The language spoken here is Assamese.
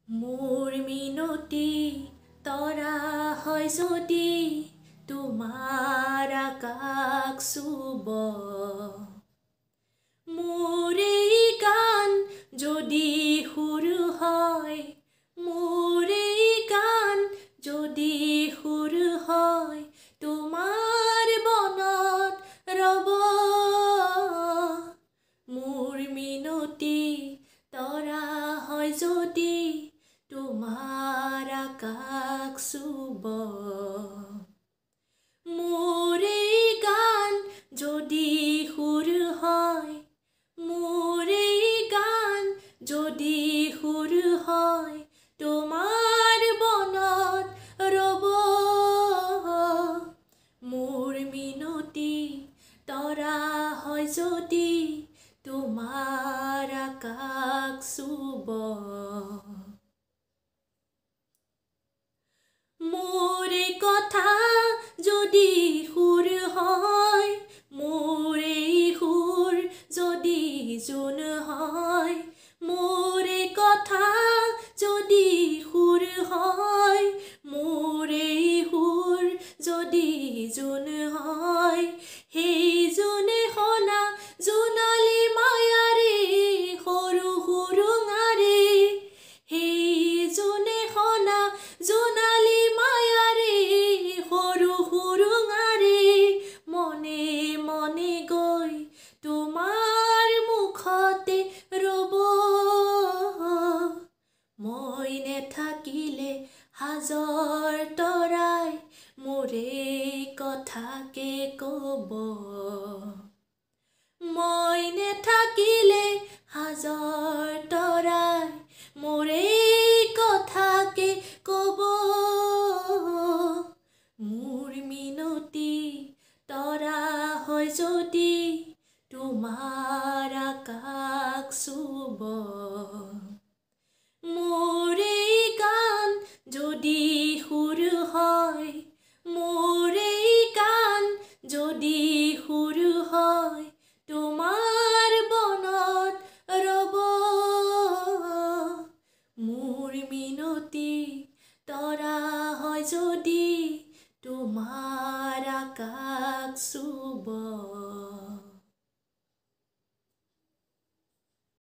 মোৰ মিনতি তৰা হয় যদি তোমাৰ আকাশ চুব মোৰ এই গান যদি সুৰ হয় মোৰ এই গান যদি সুৰ হয় তোমাৰ বনত ৰব মোৰ মিনতি তৰা হয় যদি তোমাৰ আকাশ চুব মোৰ এই গান যদি সুৰ হয় মোৰ এই গান যদি সুৰ হয় তোমাৰ বনত ৰব মোৰ মিনতি তৰা হয় যদি তোমাৰ আকাশ চুব মোৰ এই কথা যদি সুৰ হয় মোৰ এই সুৰ যদি জোন হয় মোৰ এই কথা যদি সুৰ হয় মোৰ এই সুৰ যদি জোন হয় সেই জোনে শনা জোনালী মায়াৰে সৰু সুৰুঙাৰে সেই জোনে শনা জোনালী মায়াৰে সৰু সুৰুঙাৰে মনে মনে গৈ তোমাৰ মুখতে ৰব মই নেথাকিলে হাজৰ তৰাই মোৰে কথাকে কব মই নেথাকিলে হাজৰ তৰাই মোৰে কথাকে কব মোৰ মিনতি তৰা হয় যদি তোমাৰ আকাশ চুব মোৰ এই গান যদি সুৰ হয় মোৰ এই গান যদি সুৰ হয় তোমাৰ বনত ৰব মোৰ মিনতি তৰা হয় যদি তোমাৰ আকাশ চুব